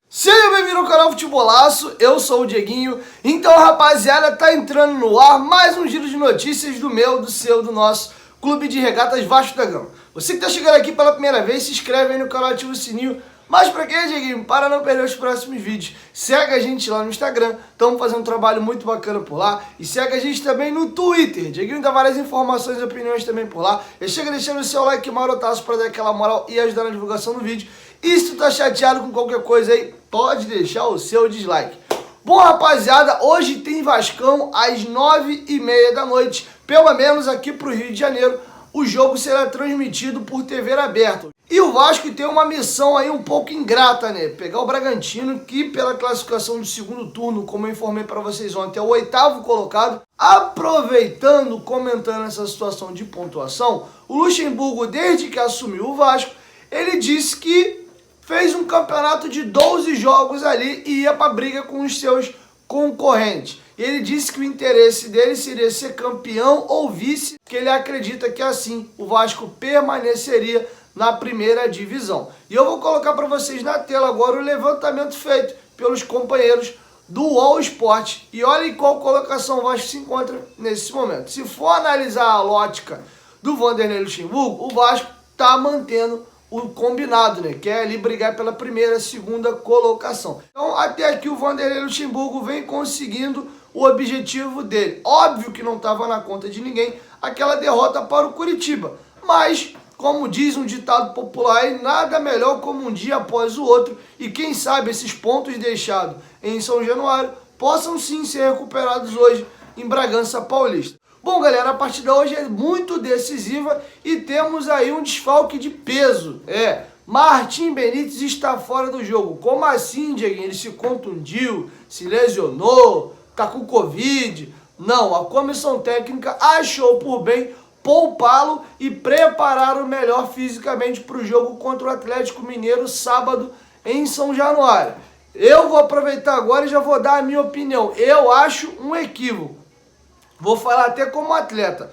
Seja bem-vindo ao canal Futebolaço, eu sou o Dieguinho. Então, rapaziada, tá entrando no ar mais um giro de notícias do meu, do seu, do nosso Clube de Regatas Vasco da Gama. Você que tá chegando aqui pela primeira vez, se inscreve aí no canal, ativa o sininho. Mas pra quê, Dieguinho? Para não perder os próximos vídeos. Segue a gente lá no Instagram, estamos fazendo um trabalho muito bacana por lá. E segue a gente também no Twitter. Dieguinho dá várias informações e opiniões também por lá. E chega deixando o seu like marotaço pra dar aquela moral e ajudar na divulgação do vídeo. E se tu tá chateado com qualquer coisa aí, pode deixar o seu dislike. Bom, rapaziada, hoje tem Vascão às 9h30 da noite, pelo menos aqui pro Rio de Janeiro. O jogo será transmitido por TV aberta. E o Vasco tem uma missão aí um pouco ingrata, né? Pegar o Bragantino, que pela classificação do segundo turno, como eu informei para vocês ontem, é o 8º colocado. Aproveitando, comentando essa situação de pontuação, o Luxemburgo, desde que assumiu o Vasco, ele disse que fez um campeonato de 12 jogos ali e ia para briga com os seus concorrentes. E ele disse que o interesse dele seria ser campeão ou vice, que ele acredita que assim o Vasco permaneceria na primeira divisão. E eu vou colocar para vocês na tela agora o levantamento feito pelos companheiros do All Sport. E olha em qual colocação o Vasco se encontra nesse momento. Se for analisar a lógica do Vanderlei Luxemburgo, o Vasco está mantendo o combinado, né? Que é ali brigar pela primeira, segunda colocação. Então, até aqui o Vanderlei Luxemburgo vem conseguindo o objetivo dele. Óbvio que não estava na conta de ninguém aquela derrota para o Curitiba. Mas, como diz um ditado popular aí, nada melhor como um dia após o outro. E quem sabe esses pontos deixados em São Januário possam sim ser recuperados hoje em Bragança Paulista. Bom, galera, a partida hoje é muito decisiva e temos aí um desfalque de peso. Martim Benítez está fora do jogo. Como assim, Dieguinho? Ele se contundiu, se lesionou, tá com Covid? Não, a comissão técnica achou por bem poupá-lo e preparar o melhor fisicamente para o jogo contra o Atlético Mineiro sábado em São Januário. Eu vou aproveitar agora e já vou dar a minha opinião. Eu acho um equívoco. Vou falar até como atleta.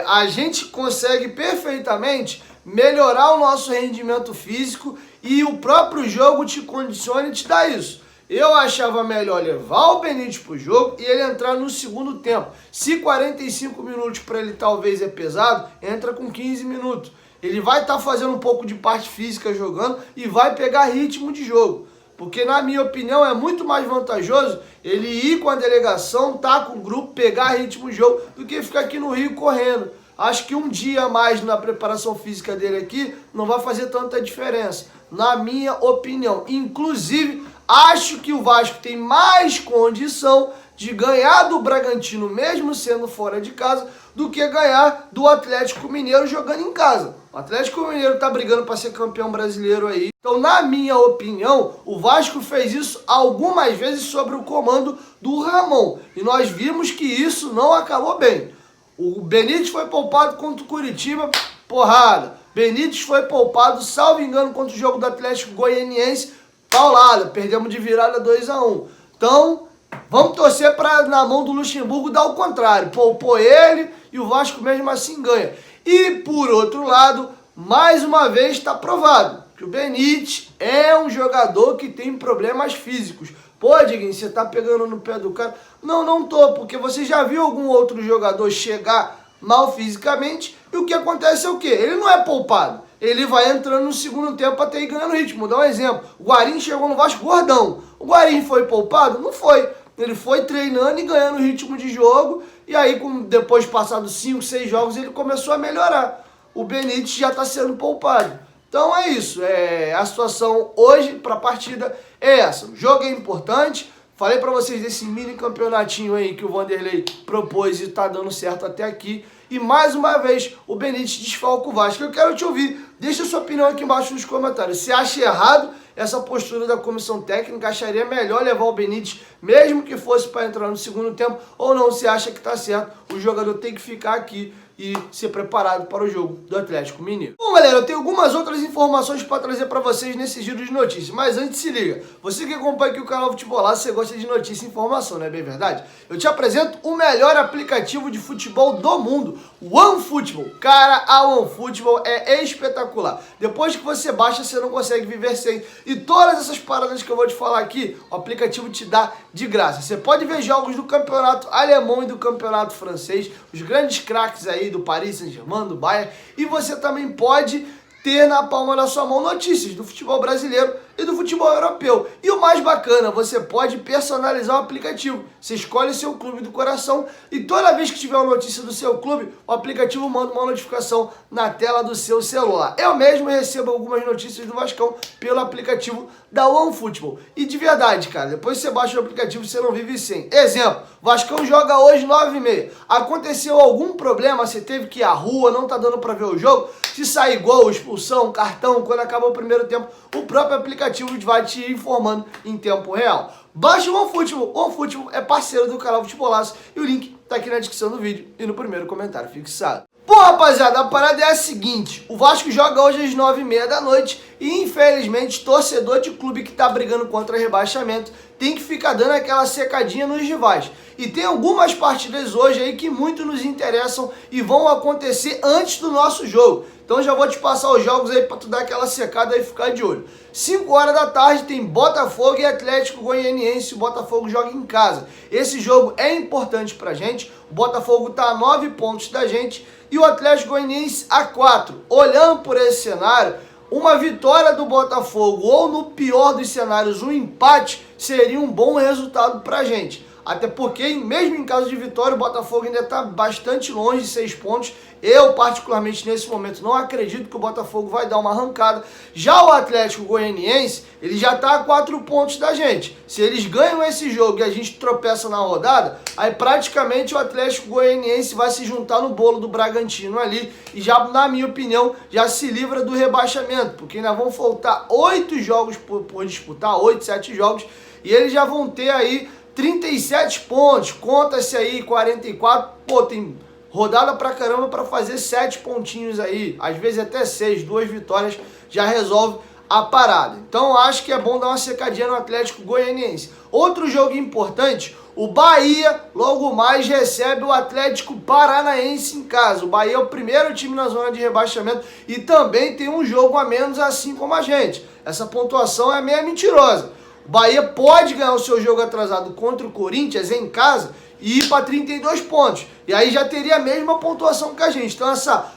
A gente consegue perfeitamente melhorar o nosso rendimento físico e o próprio jogo te condiciona e te dá isso. Eu achava melhor levar o Benítez pro jogo e ele entrar no segundo tempo. Se 45 minutos para ele talvez é pesado, entra com 15 minutos. Ele vai estar fazendo um pouco de parte física jogando e vai pegar ritmo de jogo. Porque, na minha opinião, é muito mais vantajoso ele ir com a delegação, tá com o grupo, pegar ritmo de jogo, do que ficar aqui no Rio correndo. Acho que um dia a mais na preparação física dele aqui não vai fazer tanta diferença, na minha opinião. Inclusive, acho que o Vasco tem mais condição de ganhar do Bragantino, mesmo sendo fora de casa, do que ganhar do Atlético Mineiro jogando em casa. O Atlético Mineiro tá brigando para ser campeão brasileiro aí. Então, na minha opinião, o Vasco fez isso algumas vezes sobre o comando do Ramon. E nós vimos que isso não acabou bem. O Benítez foi poupado contra o Curitiba, porrada. Benítez foi poupado, salvo engano, contra o jogo do Atlético Goianiense, paulada. Perdemos de virada 2-1. Então, vamos torcer para na mão do Luxemburgo dar o contrário. Poupou ele e o Vasco mesmo assim ganha. E, por outro lado, mais uma vez está provado que o Benítez é um jogador que tem problemas físicos. Pô, Dieguinho, você tá pegando no pé do cara? Não, não tô, porque você já viu algum outro jogador chegar mal fisicamente e o que acontece é o quê? Ele não é poupado. Ele vai entrando no segundo tempo até ir ganhando ritmo. Vou dar um exemplo. O Guarim chegou no Vasco gordão. O Guarim foi poupado? Não foi. Ele foi treinando e ganhando ritmo de jogo. E aí, depois de passados 5, 6 jogos, ele começou a melhorar. O Benítez já está sendo poupado. Então é isso. A situação hoje para a partida é essa. O jogo é importante. Falei para vocês desse mini campeonatinho aí que o Vanderlei propôs e está dando certo até aqui. E mais uma vez o Benítez desfalca o Vasco. Eu quero te ouvir. Deixa a sua opinião aqui embaixo nos comentários. Você acha errado essa postura da comissão técnica? Acharia melhor levar o Benítez, mesmo que fosse para entrar no segundo tempo? Ou não? Você acha que está certo? O jogador tem que ficar aqui e ser preparado para o jogo do Atlético Mineiro. Bom, galera, eu tenho algumas outras informações para trazer para vocês nesse giro de notícias, mas antes se liga, você que acompanha aqui o canal Futebolaço, você gosta de notícia e informação, não é bem verdade? Eu te apresento o melhor aplicativo de futebol do mundo, o OneFootball. Cara, a OneFootball é espetacular. Depois que você baixa, você não consegue viver sem. E todas essas paradas que eu vou te falar aqui, o aplicativo te dá de graça. Você pode ver jogos do campeonato alemão e do campeonato francês, os grandes craques aí do Paris Saint-Germain, do Bayern, e você também pode ter na palma da sua mão notícias do futebol brasileiro e do futebol europeu. E o mais bacana, você pode personalizar o aplicativo. Você escolhe seu clube do coração e toda vez que tiver uma notícia do seu clube, o aplicativo manda uma notificação na tela do seu celular. Eu mesmo recebo algumas notícias do Vascão pelo aplicativo da OneFootball. E de verdade, cara, depois que você baixa o aplicativo, você não vive sem. Exemplo, Vascão joga hoje 9h30. Aconteceu algum problema, você teve que ir à rua, não tá dando pra ver o jogo, se sair gol, expulsão, cartão, quando acabou o primeiro tempo, o próprio aplicativo vai te informando em tempo real. Baixe o OneFootball. O OneFootball é parceiro do canal Futebolaço e o link tá aqui na descrição do vídeo e no primeiro comentário fixado. Bom, rapaziada, a parada é a seguinte, o Vasco joga hoje às 9h30 da noite e, infelizmente, torcedor de clube que tá brigando contra rebaixamento tem que ficar dando aquela secadinha nos rivais. E tem algumas partidas hoje aí que muito nos interessam e vão acontecer antes do nosso jogo. Então já vou te passar os jogos aí pra tu dar aquela secada e ficar de olho. 5 horas da tarde tem Botafogo e Atlético Goianiense. O Botafogo joga em casa. Esse jogo é importante pra gente. O Botafogo tá a 9 pontos da gente e o Atlético Goianiense a 4. Olhando por esse cenário, uma vitória do Botafogo ou, no pior dos cenários, um empate seria um bom resultado pra gente. Até porque, mesmo em caso de vitória, o Botafogo ainda está bastante longe de 6 pontos. Eu, particularmente, nesse momento, não acredito que o Botafogo vai dar uma arrancada. Já o Atlético Goianiense, ele já está a 4 pontos da gente. Se eles ganham esse jogo e a gente tropeça na rodada, aí praticamente o Atlético Goianiense vai se juntar no bolo do Bragantino ali. E já, na minha opinião, já se livra do rebaixamento. Porque ainda vão faltar 8 jogos por disputar, 8, 7 jogos. E eles já vão ter aí 37 pontos, conta-se aí 44, pô, tem rodada pra caramba pra fazer 7 pontinhos aí, às vezes até 6, 2 vitórias já resolve a parada. Então acho que é bom dar uma secadinha no Atlético Goianiense. Outro jogo importante, o Bahia logo mais recebe o Atlético Paranaense em casa. O Bahia é o primeiro time na zona de rebaixamento e também tem um jogo a menos assim como a gente. Essa pontuação é meio mentirosa. O Bahia pode ganhar o seu jogo atrasado contra o Corinthians em casa e ir para 32 pontos. E aí já teria a mesma pontuação que a gente. Então essa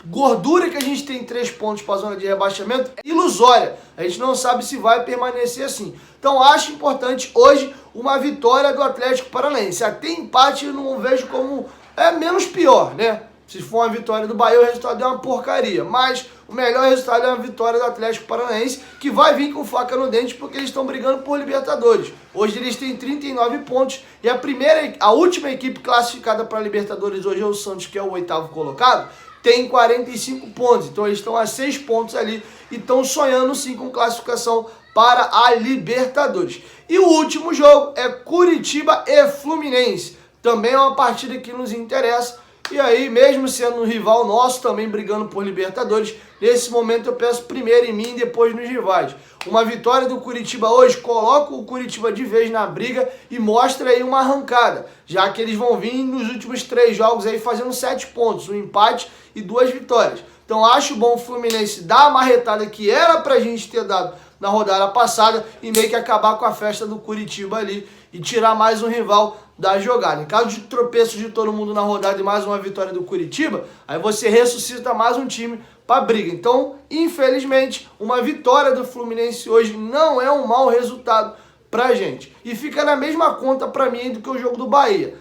gordura que a gente tem em 3 pontos para a zona de rebaixamento é ilusória. A gente não sabe se vai permanecer assim. Então acho importante hoje uma vitória do Atlético Paranaense. Até empate eu não vejo como menos pior, né? Se for uma vitória do Bahia, o resultado é uma porcaria. Mas o melhor resultado é uma vitória do Atlético Paranaense, que vai vir com faca no dente porque eles estão brigando por Libertadores. Hoje eles têm 39 pontos e a última equipe classificada para Libertadores hoje é o Santos, que é o 8º colocado, tem 45 pontos. Então eles estão a 6 pontos ali e estão sonhando sim com classificação para a Libertadores. E o último jogo é Curitiba e Fluminense. Também é uma partida que nos interessa. E aí, mesmo sendo um rival nosso, também brigando por Libertadores, nesse momento eu peço primeiro em mim e depois nos rivais. Uma vitória do Curitiba hoje coloca o Curitiba de vez na briga e mostra aí uma arrancada, já que eles vão vir nos últimos 3 jogos aí fazendo 7 pontos, um empate e 2 vitórias. Então acho bom o Fluminense dar a marretada que era pra gente ter dado na rodada passada e meio que acabar com a festa do Curitiba ali e tirar mais um rival da jogada. Em caso de tropeço de todo mundo na rodada e mais uma vitória do Curitiba, aí você ressuscita mais um time para briga. Então, infelizmente, uma vitória do Fluminense hoje não é um mau resultado pra gente. E fica na mesma conta pra mim do que o jogo do Bahia.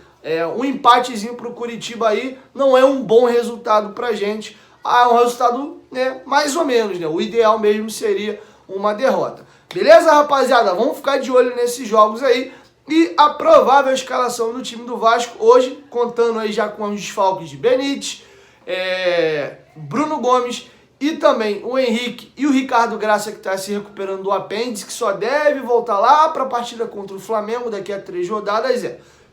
Um empatezinho pro Curitiba aí não é um bom resultado pra gente. É um resultado, né, mais ou menos, né? O ideal mesmo seria uma derrota. Beleza, rapaziada? Vamos ficar de olho nesses jogos aí. E a provável escalação do time do Vasco hoje, contando aí já com os desfalques de Benítez, Bruno Gomes e também o Henrique e o Ricardo Graça, que está se recuperando do apêndice, que só deve voltar lá para a partida contra o Flamengo daqui a 3 rodadas,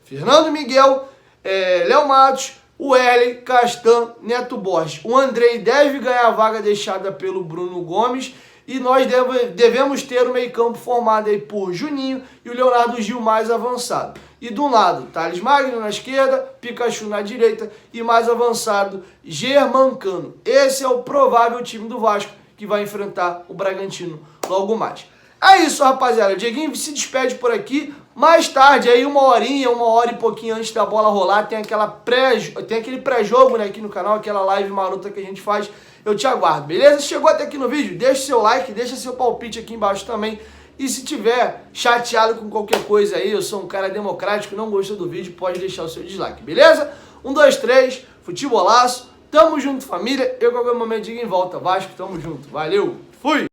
Fernando Miguel, Léo Matos, o Erley, Castan, Neto Borges. O Andrei deve ganhar a vaga deixada pelo Bruno Gomes e nós devemos ter o meio-campo formado aí por Juninho e o Leonardo Gil mais avançado. E do lado, Thales Magno na esquerda, Pikachu na direita e mais avançado, Germancano. Esse é o provável time do Vasco que vai enfrentar o Bragantino logo mais. É isso, rapaziada. O Dieguinho se despede por aqui. Mais tarde, aí uma hora e pouquinho antes da bola rolar, tem aquele pré-jogo, né, aqui no canal, aquela live marota que a gente faz. Eu te aguardo, beleza? Se chegou até aqui no vídeo, deixa seu like, deixa seu palpite aqui embaixo também. E se tiver chateado com qualquer coisa aí, eu sou um cara democrático, não gostou do vídeo, pode deixar o seu dislike, beleza? 1, 2, 3, futebolaço. Tamo junto, família. Eu, qualquer momento, digo em volta. Vasco, tamo junto. Valeu, fui!